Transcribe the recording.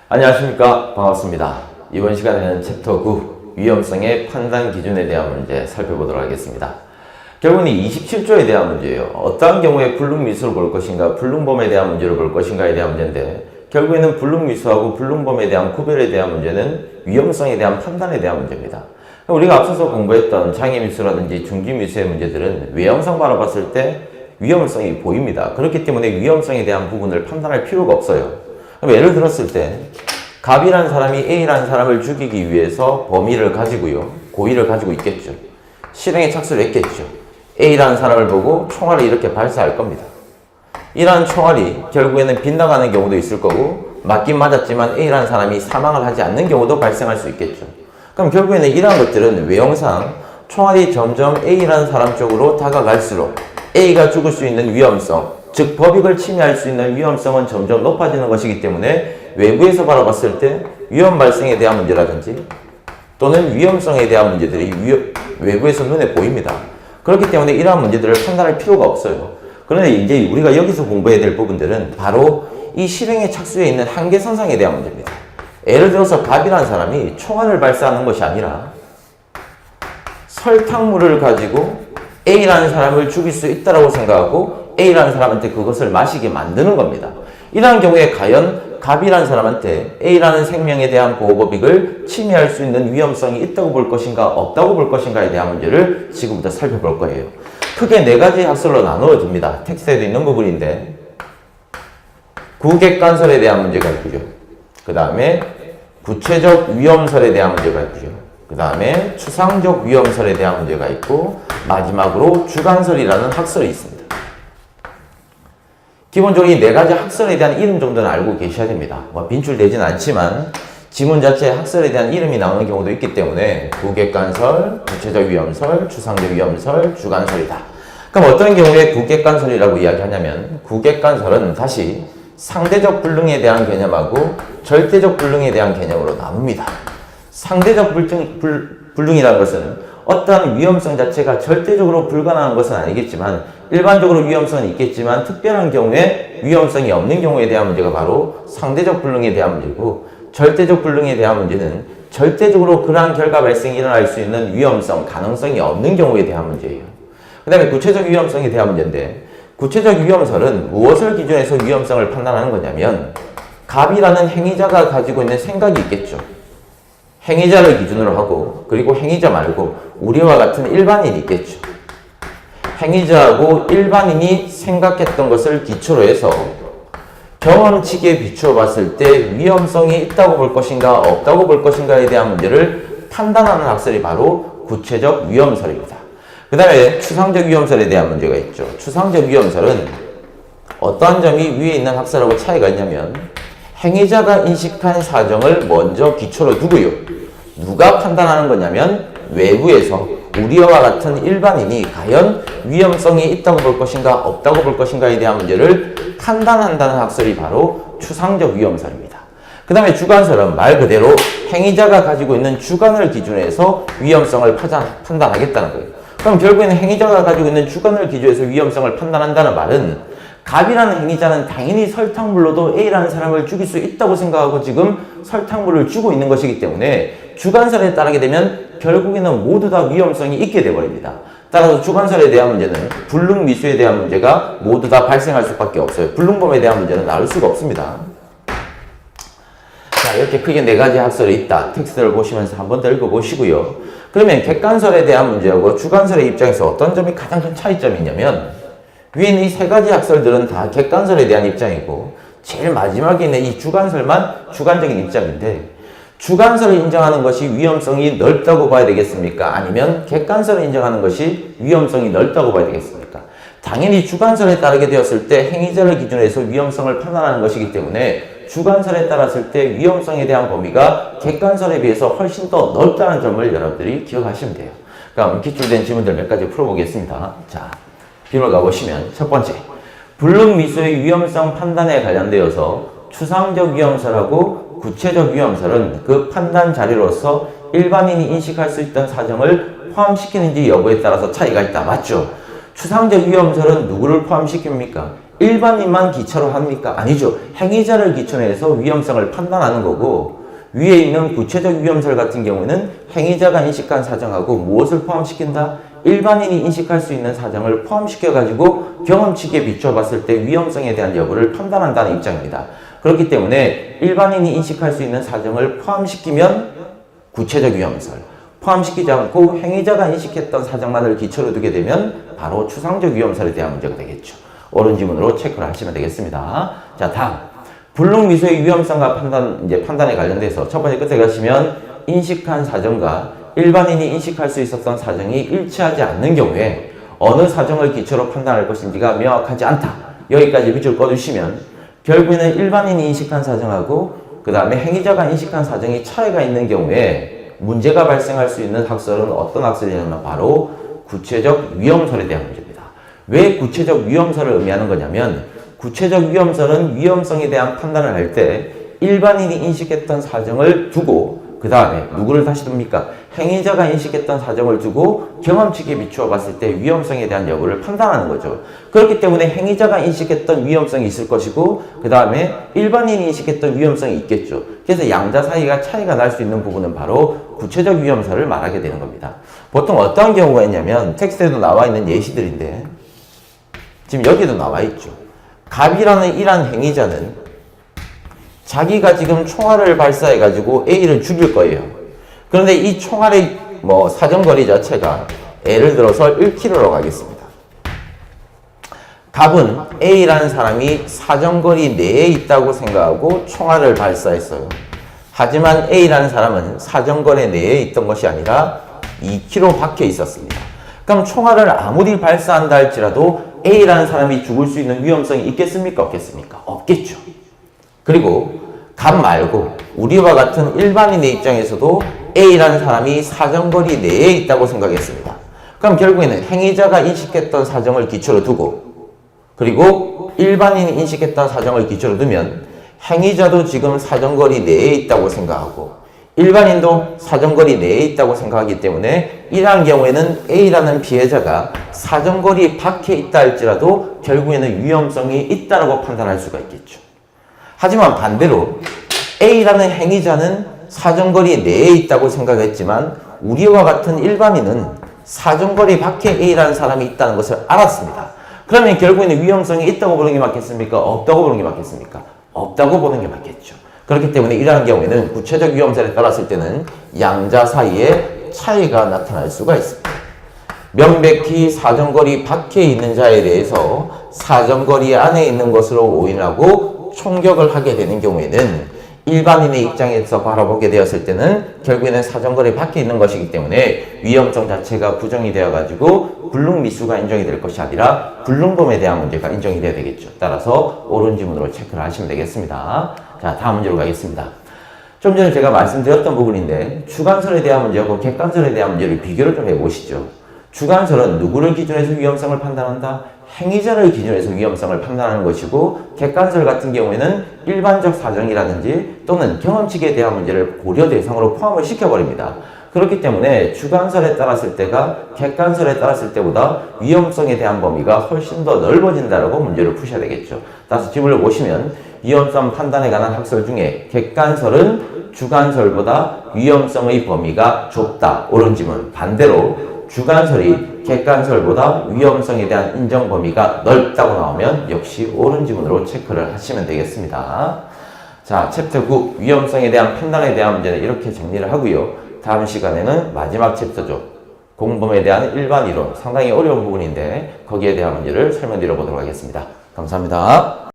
안녕하십니까. 반갑습니다. 이번 시간에는 챕터 9 위험성의 판단 기준에 대한 문제 살펴보도록 하겠습니다. 결국은 이 27조에 대한 문제예요. 어떠한 경우에 불능미수를 볼 것인가, 불능범에 대한 문제를 볼 것인가에 대한 문제인데, 결국에는 불능미수하고 불능범에 대한 구별에 대한 문제는 위험성에 대한 판단에 대한 문제입니다. 우리가 앞서서 공부했던 장애미수라든지 중지미수의 문제들은 외형상 바라봤을 때 위험성이 보입니다. 그렇기 때문에 위험성에 대한 부분을 판단할 필요가 없어요. 예를 들었을 때 갑이라는 사람이 A라는 사람을 죽이기 위해서 범위를 가지고요, 고의를 가지고 있겠죠. 실행에 착수를 했겠죠. A라는 사람을 보고 총알을 이렇게 발사할 겁니다. 이러한 총알이 결국에는 빗나가는 경우도 있을 거고, 맞긴 맞았지만 A라는 사람이 사망을 하지 않는 경우도 발생할 수 있겠죠. 그럼 결국에는 이러한 것들은 외형상 총알이 점점 A라는 사람 쪽으로 다가갈수록 A가 죽을 수 있는 위험성, 즉 법익을 침해할 수 있는 위험성은 점점 높아지는 것이기 때문에 외부에서 바라봤을 때 위험 발생에 대한 문제라든지 또는 위험성에 대한 문제들이 외부에서 눈에 보입니다. 그렇기 때문에 이러한 문제들을 판단할 필요가 없어요. 그런데 이제 우리가 여기서 공부해야 될 부분들은 바로 이 실행의 착수에 있는 한계선상에 대한 문제입니다. 예를 들어서 갑이라는 사람이 총알을 발사하는 것이 아니라 설탕물을 가지고 A라는 사람을 죽일 수 있다고 생각하고 A라는 사람한테 그것을 마시게 만드는 겁니다. 이러한 경우에 과연 갑이라는 사람한테 A라는 생명에 대한 보호법익을 침해할 수 있는 위험성이 있다고 볼 것인가 없다고 볼 것인가에 대한 문제를 지금부터 살펴볼 거예요. 크게 네 가지 학설로 나누어집니다. 텍스트에도 있는 부분인데, 구객관설에 대한 문제가 있고요. 그 다음에 구체적 위험설에 대한 문제가 있고요. 그 다음에 추상적 위험설에 대한 문제가 있고, 마지막으로 주관설이라는 학설이 있습니다. 기본적으로 이 네 가지 학설에 대한 이름 정도는 알고 계셔야 됩니다. 빈출되지는 않지만 지문 자체에 학설에 대한 이름이 나오는 경우도 있기 때문에 구객관설, 구체적 위험설, 추상적 위험설, 주관설이다. 그럼 어떤 경우에 구객관설이라고 이야기하냐면, 구객관설은 다시 상대적 불능에 대한 개념하고 절대적 불능에 대한 개념으로 나눕니다. 상대적 불능이라는 것은 어떠한 위험성 자체가 절대적으로 불가능한 것은 아니겠지만 일반적으로 위험성은 있겠지만 특별한 경우에 위험성이 없는 경우에 대한 문제가 바로 상대적 불능에 대한 문제고, 절대적 불능에 대한 문제는 절대적으로 그러한 결과 발생이 일어날 수 있는 위험성, 가능성이 없는 경우에 대한 문제예요. 그 다음에 구체적 위험성에 대한 문제인데, 구체적 위험설은 무엇을 기준해서 위험성을 판단하는 거냐면 갑이라는 행위자가 가지고 있는 생각이 있겠죠. 행위자를 기준으로 하고, 그리고 행위자 말고 우리와 같은 일반인이 있겠죠. 행위자하고 일반인이 생각했던 것을 기초로 해서 경험치기에 비추어 봤을 때 위험성이 있다고 볼 것인가 없다고 볼 것인가에 대한 문제를 판단하는 학설이 바로 구체적 위험설입니다. 그 다음에 추상적 위험설에 대한 문제가 있죠. 추상적 위험설은 어떠한 점이 위에 있는 학설하고 차이가 있냐면, 행위자가 인식한 사정을 먼저 기초로 두고요, 누가 판단하는 거냐면 외부에서 우리와 같은 일반인이 과연 위험성이 있다고 볼 것인가 없다고 볼 것인가에 대한 문제를 판단한다는 학설이 바로 추상적 위험설입니다. 그 다음에 주관설은 말 그대로 행위자가 가지고 있는 주관을 기준해서 위험성을 판단하겠다는 거예요. 그럼 결국에는 행위자가 가지고 있는 주관을 기준해서 위험성을 판단한다는 말은 갑이라는 행위자는 당연히 설탕물로도 A라는 사람을 죽일 수 있다고 생각하고 지금 설탕물을 주고 있는 것이기 때문에 주관설에 따르게 되면 결국에는 모두 다 위험성이 있게 되어버립니다. 따라서 주관설에 대한 문제는 불능미수에 대한 문제가 모두 다 발생할 수밖에 없어요. 불능범에 대한 문제는 나올 수가 없습니다. 자, 이렇게 크게 네 가지 학설이 있다. 텍스트를 보시면서 한번 더 읽어보시고요. 그러면 객관설에 대한 문제하고 주관설의 입장에서 어떤 점이 가장 큰 차이점이 있냐면, 위에 있는 이 세 가지 학설들은 다 객관설에 대한 입장이고, 제일 마지막에 있는 이 주관설만 주관적인 입장인데, 주관설을 인정하는 것이 위험성이 넓다고 봐야 되겠습니까? 아니면 객관설을 인정하는 것이 위험성이 넓다고 봐야 되겠습니까? 당연히 주관설에 따르게 되었을 때 행위자를 기준해서 위험성을 판단하는 것이기 때문에 주관설에 따랐을 때 위험성에 대한 범위가 객관설에 비해서 훨씬 더 넓다는 점을 여러분들이 기억하시면 돼요. 그럼 기출된 질문들 몇 가지 풀어보겠습니다. 자, 비로 가보시면 첫 번째, 불능미수의 위험성 판단에 관련되어서 추상적 위험설하고 구체적 위험설은 그 판단 자료로서 일반인이 인식할 수 있던 사정을 포함시키는지 여부에 따라서 차이가 있다. 맞죠? 추상적 위험설은 누구를 포함시킵니까? 일반인만 기초로 합니까? 아니죠. 행위자를 기초로 해서 위험성을 판단하는 거고, 위에 있는 구체적 위험설 같은 경우는 행위자가 인식한 사정하고 무엇을 포함시킨다? 일반인이 인식할 수 있는 사정을 포함시켜가지고 경험치기에 비추어 봤을 때 위험성에 대한 여부를 판단한다는 입장입니다. 그렇기 때문에 일반인이 인식할 수 있는 사정을 포함시키면 구체적 위험설, 포함시키지 않고 행위자가 인식했던 사정만을 기초로 두게 되면 바로 추상적 위험설에 대한 문제가 되겠죠. 옳은 지문으로 체크를 하시면 되겠습니다. 자, 다음. 불능미수의 위험성과 판단에 관련돼서 첫 번째 끝에 가시면 인식한 사정과 일반인이 인식할 수 있었던 사정이 일치하지 않는 경우에 어느 사정을 기초로 판단할 것인지가 명확하지 않다. 여기까지 밑줄 꺼주시면 결국에는 일반인이 인식한 사정하고 그 다음에 행위자가 인식한 사정이 차이가 있는 경우에 문제가 발생할 수 있는 학설은 어떤 학설이냐면 바로 구체적 위험설에 대한 문제입니다. 왜 구체적 위험설을 의미하는 거냐면 구체적 위험설은 위험성에 대한 판단을 할 때 일반인이 인식했던 사정을 두고 그 다음에 누구를 다시 둡니까? 행위자가 인식했던 사정을 두고 경험치기에 비추어 봤을 때 위험성에 대한 여부를 판단하는 거죠. 그렇기 때문에 행위자가 인식했던 위험성이 있을 것이고 그 다음에 일반인이 인식했던 위험성이 있겠죠. 그래서 양자 사이가 차이가 날 수 있는 부분은 바로 구체적 위험설을 말하게 되는 겁니다. 보통 어떤 경우가 있냐면 텍스트에도 나와 있는 예시들인데 지금 여기도 나와 있죠. 갑이라는 이란 행위자는 자기가 지금 총알을 발사해가지고 A를 죽일 거예요. 그런데 이 총알의 사정거리 자체가 예를 들어서 1km로 가겠습니다. 갑은 A라는 사람이 사정거리 내에 있다고 생각하고 총알을 발사했어요. 하지만 A라는 사람은 사정거리 내에 있던 것이 아니라 2km 밖에 있었습니다. 그럼 총알을 아무리 발사한다 할지라도 A라는 사람이 죽을 수 있는 위험성이 있겠습니까? 없겠습니까? 없겠죠. 그리고 갑 말고 우리와 같은 일반인의 입장에서도 A라는 사람이 사정거리 내에 있다고 생각했습니다. 그럼 결국에는 행위자가 인식했던 사정을 기초로 두고 그리고 일반인이 인식했던 사정을 기초로 두면 행위자도 지금 사정거리 내에 있다고 생각하고 일반인도 사정거리 내에 있다고 생각하기 때문에 이러한 경우에는 A라는 피해자가 사정거리 밖에 있다 할지라도 결국에는 위험성이 있다고 판단할 수가 있겠죠. 하지만 반대로 A라는 행위자는 사정거리 내에 있다고 생각했지만 우리와 같은 일반인은 사정거리 밖에 A라는 사람이 있다는 것을 알았습니다. 그러면 결국에는 위험성이 있다고 보는 게 맞겠습니까? 없다고 보는 게 맞겠습니까? 없다고 보는 게 맞겠죠. 그렇기 때문에 이러한 경우에는 구체적 위험설에 따랐을 때는 양자 사이에 차이가 나타날 수가 있습니다. 명백히 사정거리 밖에 있는 자에 대해서 사정거리 안에 있는 것으로 오인하고 총격을 하게 되는 경우에는 일반인의 입장에서 바라보게 되었을 때는 결국에는 사정거리 밖에 있는 것이기 때문에 위험성 자체가 부정이 되어가지고 불능미수가 인정이 될 것이 아니라 불능범에 대한 문제가 인정이 돼야 되겠죠. 따라서 옳은 지문으로 체크를 하시면 되겠습니다. 자, 다음 문제로 가겠습니다. 좀 전에 제가 말씀드렸던 부분인데 주관설에 대한 문제하고 객관설에 대한 문제를 비교를 좀 해보시죠. 주관설은 누구를 기준해서 위험성을 판단한다? 행위자를 기준해서 위험성을 판단하는 것이고 객관설 같은 경우에는 일반적 사정이라든지 또는 경험치기에 대한 문제를 고려 대상으로 포함을 시켜버립니다. 그렇기 때문에 주관설에 따랐을 때가 객관설에 따랐을 때보다 위험성에 대한 범위가 훨씬 더 넓어진다라고 문제를 푸셔야 되겠죠. 따라서 지문을 보시면 위험성 판단에 관한 학설 중에 객관설은 주관설보다 위험성의 범위가 좁다. 옳은 지문. 반대로 주관설이 객관설보다 위험성에 대한 인정 범위가 넓다고 나오면 역시 옳은 지문으로 체크를 하시면 되겠습니다. 자, 챕터 9 위험성에 대한 판단에 대한 문제는 이렇게 정리를 하고요. 다음 시간에는 마지막 챕터죠. 공범에 대한 일반 이론. 상당히 어려운 부분인데 거기에 대한 문제를 설명드려 보도록 하겠습니다. 감사합니다.